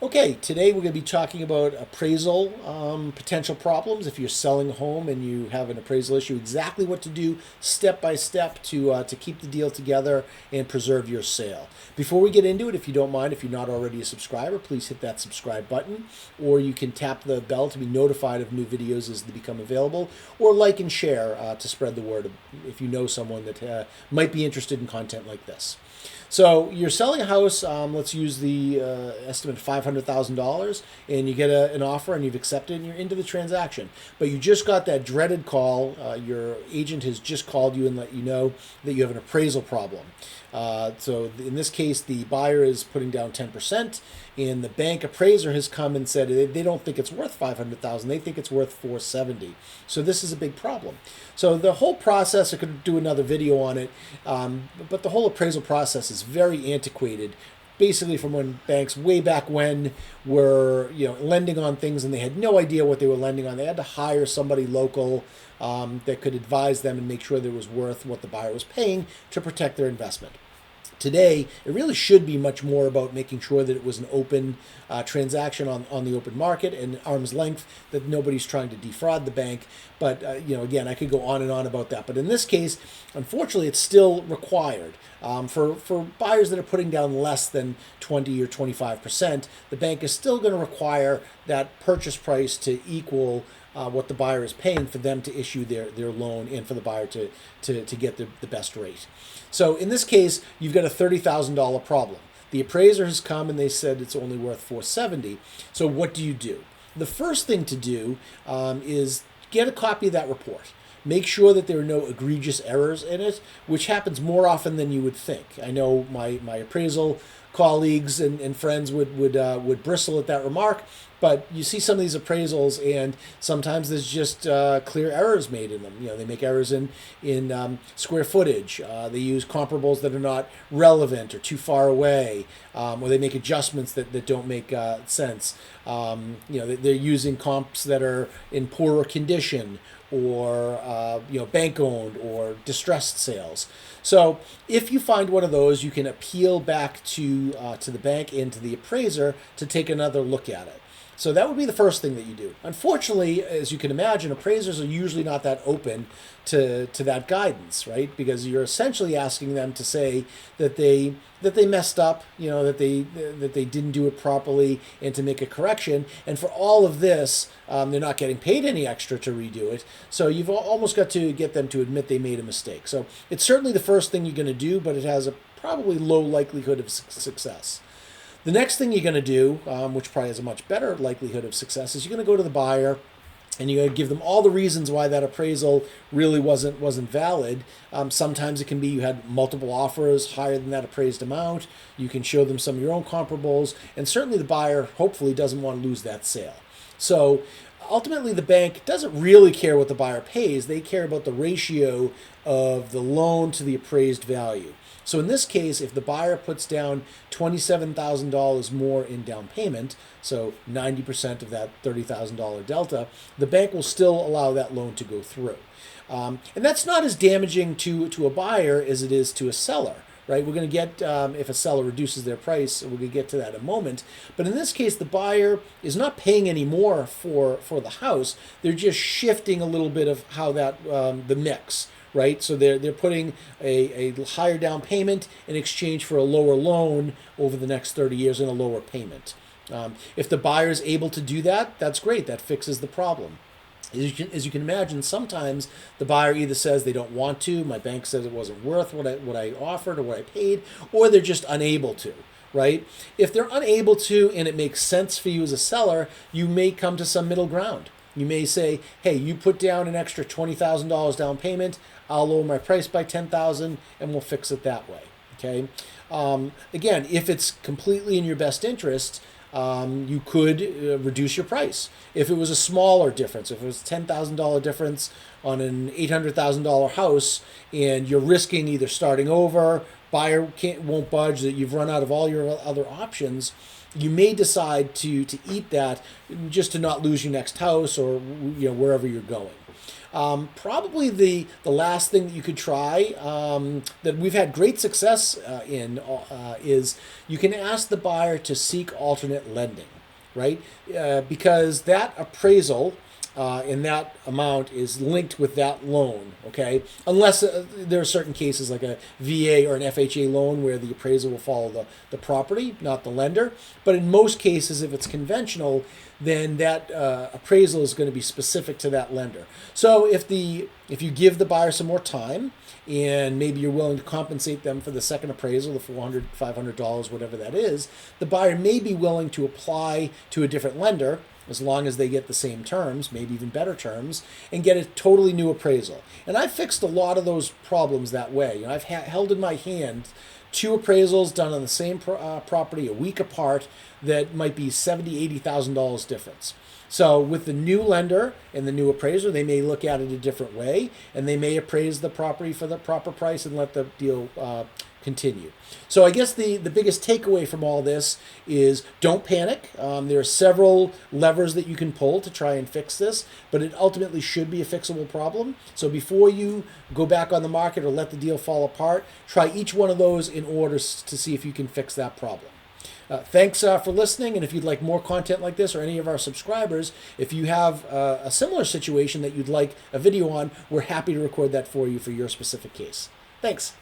Okay, today we're going to be talking about appraisal potential problems. If you're selling a home and you have an appraisal issue, exactly what to do step by step to keep the deal together and preserve your sale. Before we get into it, if you don't mind, if you're not already a subscriber, please hit that subscribe button, or you can tap the bell to be notified of new videos as they become available, or like and share to spread the word if you know someone that might be interested in content like this. So you're selling a house. Let's use the estimate of $500,000, and you get an offer, and you've accepted, and you're into the transaction. But you just got that dreaded call. Your agent has just called you and let you know that you have an appraisal problem. So in this case, the buyer is putting down 10%, and the bank appraiser has come and said they don't think it's worth $500,000. They think it's worth $470,000. So this is a big problem. So the whole process, I could do another video on it, but the whole appraisal process is very antiquated. Basically, from when banks way back when were lending on things and they had no idea what they were lending on. They had to hire somebody local that could advise them and make sure that it was worth what the buyer was paying to protect their investment. Today, it really should be much more about making sure that it was an open transaction on the open market and arm's length, that nobody's trying to defraud the bank. But, again, I could go on and on about that. But in this case, unfortunately, it's still required. For buyers that are putting down less than 20 or 25%, the bank is still going to require that purchase price to equal what the buyer is paying for them to issue their loan and for the buyer to get the best rate. So in this case, you've got a $30,000 problem. The appraiser has come and they said it's only worth $470,000. So what do you do? The first thing to do is get a copy of that report. Make sure that there are no egregious errors in it, which happens more often than you would think. I know my appraisal colleagues and friends would bristle at that remark, but you see some of these appraisals, and sometimes there's just clear errors made in them. They make errors in square footage. They use comparables that are not relevant or too far away, or they make adjustments that don't make sense. They're using comps that are in poorer condition, or bank owned or distressed sales. So if you find one of those, you can appeal back to the bank and to the appraiser to take another look at it. So that would be the first thing that you do. Unfortunately, as you can imagine, appraisers are usually not that open to that guidance, right? Because you're essentially asking them to say that they messed up, that they didn't do it properly, and to make a correction. And for all of this, they're not getting paid any extra to redo it. So you've almost got to get them to admit they made a mistake. So it's certainly the first thing you're going to do, but it has a probably low likelihood of success. The next thing you're going to do, which probably has a much better likelihood of success, is you're going to go to the buyer and you're going to give them all the reasons why that appraisal really wasn't valid. Sometimes it can be you had multiple offers higher than that appraised amount. You can show them some of your own comparables, and certainly the buyer hopefully doesn't want to lose that sale. So ultimately, the bank doesn't really care what the buyer pays. They care about the ratio of the loan to the appraised value. So in this case, if the buyer puts down $27,000 more in down payment, so 90% of that $30,000 delta, the bank will still allow that loan to go through. And that's not as damaging to a buyer as it is to a seller. Right, we're going to get, if a seller reduces their price, we're going to get to that in a moment. But in this case, the buyer is not paying any more for the house. They're just shifting a little bit of how that, the mix, right? So they're putting a higher down payment in exchange for a lower loan over the next 30 years and a lower payment. If the buyer is able to do that, that's great. That fixes the problem. As you can imagine, sometimes the buyer either says they don't want to, my bank says it wasn't worth what I offered or what I paid, or they're just unable to, right? If they're unable to and it makes sense for you as a seller, you may come to some middle ground. You may say, hey, you put down an extra $20,000 down payment, I'll lower my price by $10,000 and we'll fix it that way, okay? Again, if it's completely in your best interest, you could reduce your price. If it was a smaller difference, if it was a $10,000 difference on an $800,000 house, and you're risking either starting over, buyer won't budge, that you've run out of all your other options, you may decide to eat that just to not lose your next house or wherever you're going. Probably the last thing that you could try that we've had great success in is you can ask the buyer to seek alternate lending. right? Because that appraisal in that amount is linked with that loan, okay? Unless there are certain cases like a VA or an FHA loan where the appraisal will follow the property, not the lender. But in most cases, if it's conventional, then that appraisal is going to be specific to that lender. So if you give the buyer some more time, and maybe you're willing to compensate them for the second appraisal, the $400, $500, whatever that is, the buyer may be willing to apply to a different lender as long as they get the same terms, maybe even better terms, and get a totally new appraisal. And I've fixed a lot of those problems that way. You know, I've held in my hand two appraisals done on the same property a week apart that might be $70,000, $80,000 difference. So with the new lender and the new appraiser, they may look at it a different way, and they may appraise the property for the proper price and let the deal continue. So I guess the biggest takeaway from all this is don't panic. There are several levers that you can pull to try and fix this, but it ultimately should be a fixable problem. So before you go back on the market or let the deal fall apart, try each one of those in order to see if you can fix that problem. Thanks for listening, and if you'd like more content like this or any of our subscribers, if you have a similar situation that you'd like a video on, we're happy to record that for you for your specific case. Thanks.